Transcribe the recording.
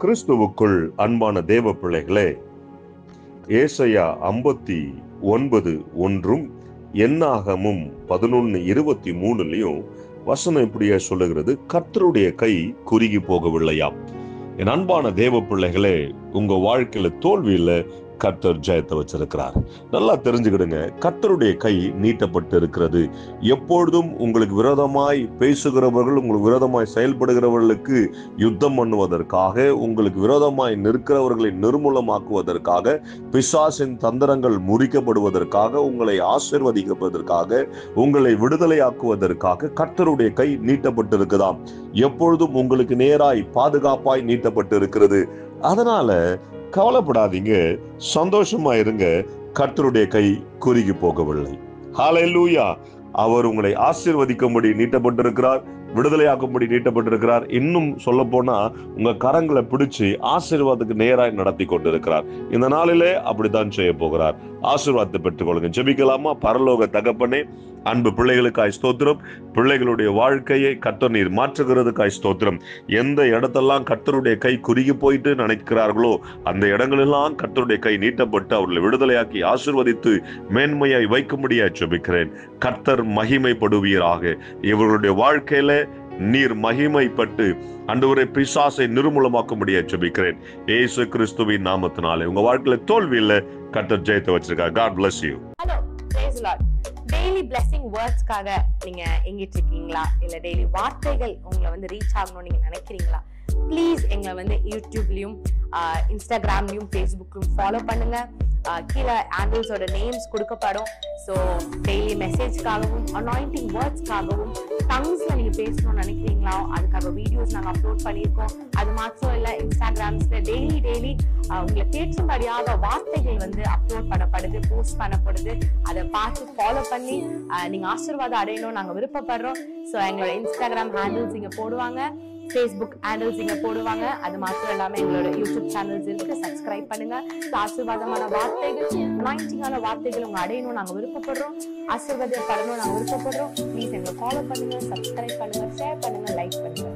கிறிஸ்துவுக்குள் அன்பான தேவ பிள்ளைகளே, ஏசாயா 59:1 என்னாகமும் 11:23 வசனம் இப்படியே சொல்லுகிறது, கர்த்தருடைய கை குறுகி போகவில்லையாம். என் அன்பான தேவ பிள்ளைகளே, உங்க வாழ்க்கையில தோல்வி இல்ல, கர்த்தர் ஜெயத்தை வச்சிருக்கிறார். நல்லா தெரிஞ்சுக்கிடுங்க, கர்த்தருடைய கை நீட்டப்பட்டு இருக்கிறது. எப்பொழுதும் உங்களுக்கு விரோதமாய் பேசுகிறவர்கள், உங்களுக்கு விரோதமாய் செயல்படுகிறவர்களுக்கு யுத்தம் பண்ணுவதற்காக, உங்களுக்கு விரோதமாய் நிற்கிறவர்களை நிர்மூலமாக்குவதற்காக, பிசாசின் தந்திரங்கள் முறிக்கப்படுவதற்காக, உங்களை ஆசீர்வதிப்பதற்காக, உங்களை விடுதலையாக்குவதற்காக கர்த்தருடைய கை நீட்டப்பட்டு இருக்குதாம். எப்பொழுதும் உங்களுக்கு நேராய் பாதுகாப்பாய் நீட்டப்பட்டு இருக்கிறது. அதனால கவலைப்படாதீங்க, சந்தோஷமா இருங்க. கர்த்தருடைய கை குறுகி போகவில்லை. ஹல்லேலூயா. அவர் உங்களை ஆசீர்வதிக்கும்படி நீட்டப்பட்டிருக்கிறார், விடுதலையாக்கும்படி நீட்டப்பட்டிருக்கிறார். இன்னும் சொல்ல போனா உங்க கரங்களை பிடிச்சு ஆசீர்வாதத்துக்கு நேராய் நடத்தி கொண்டிருக்கிறார். இந்த நாளிலே அப்படித்தான் செய்ய போகிறார். ஆசீர்வாதத்தை பெற்றுக்கொள்ளுங்க. ஜெபிக்கலாமா? பரலோக தகப்பனே, அன்பு பிள்ளைகளுக்காய் ஸ்தோத்திரம். பிள்ளைகளுடைய வாழ்க்கையை கர்த்தர் நீர் மாற்றுகிறதுக்காய் ஸ்தோத்திரம். எந்த இடத்தெல்லாம் கர்த்தருடைய கை குறுகி போயிட்டு நினைக்கிறார்களோ அந்த இடங்களெல்லாம் கர்த்தருடைய கை நீட்டப்பட்டு அவர்களை விடுதலையாக்கி ஆசீர்வதித்து மேன்மையாய் வைக்கும்படியாய் ஜெபிக்கிறேன். கர்த்தர் மகிமைப்படுவீராக. இவர்களுடைய வாழ்க்கையில நீர் மகிமைப்பட்டு ஆண்டவரே பிசாசை நிர்மூலமாக்கும்படியாய் ஜெபிக்கிறேன். இயேசு கிறிஸ்துவின் நாமத்தினாலே. உங்க வாழ்க்கையில தோல்வி இல்ல, கர்த்தர் ஜெயத்தை வச்சிருக்கார். God bless you. Hello, praise the Lord. Daily blessing வேர்ட்ஸ்க்காக நீங்க எங்கிட்டு இருக்கீங்களா? இல்ல டெய்லி வார்த்தைகள் உங்களை ரீச் ஆகணும்னு நீங்க நினைக்கிறீங்களா? ப்ளீஸ் எங்களை யூடியூப்லயும் இன்ஸ்டாகிராம்லயும் ஃபேஸ்புக்லயும் ஃபாலோ பண்ணுங்க. கீழே ஆண்டில்ஸோட நேம்ஸ் கொடுக்கப்படும். ஸோ டெய்லி மெசேஜ்க்காகவும் அனாயிண்டிங் வேர்ட்ஸ்க்காகவும் டங்ஸ்ல நீங்க பேசணும்னு நினைக்கிறீங்களா? அதுக்காக வீடியோஸ் நாங்கள் அப்லோட் பண்ணியிருக்கோம். அது மாத்திரம் இல்லை, இன்ஸ்டாகிராம்ஸ்ல டெய்லி உங்களை கேட்கும்படியாக வார்த்தைகள் அப்லோட் பண்ணப்படுது, போஸ்ட் பண்ணப்படுது. அதை பார்த்து ஃபாலோ பண்ணி நீங்க ஆசீர்வாதம் அடையணும் நாங்கள் விருப்பப்படுறோம். ஸோ எங்களோட இன்ஸ்டாகிராம் ஹேண்டில்ஸ் இங்க போடுவாங்க, ஃபேஸ்புக் ஹேண்டில்ஸ் இங்க போடுவாங்க. அது மாத்திரம் இல்லாம எங்களோட யூடியூப் சேனல்ஸ் இருக்கு, சப்ஸ்கிரைப் பண்ணுங்க. ஆசீர்வாதமான வார்த்தைகள், அனாயிண்டிங்கான வார்த்தைகள் உங்க அடையணும் நாங்க விருப்பப்படுறோம். ஆசீர்வாதப்படணும் நாங்க விருப்பப்படுறோம். ப்ளீஸ் எங்களை ஃபாலோ பண்ணுங்க, சப்ஸ்கிரைப் பண்ணுங்க, ஷேர் பண்ணுங்க, லைக் பண்ணுங்க.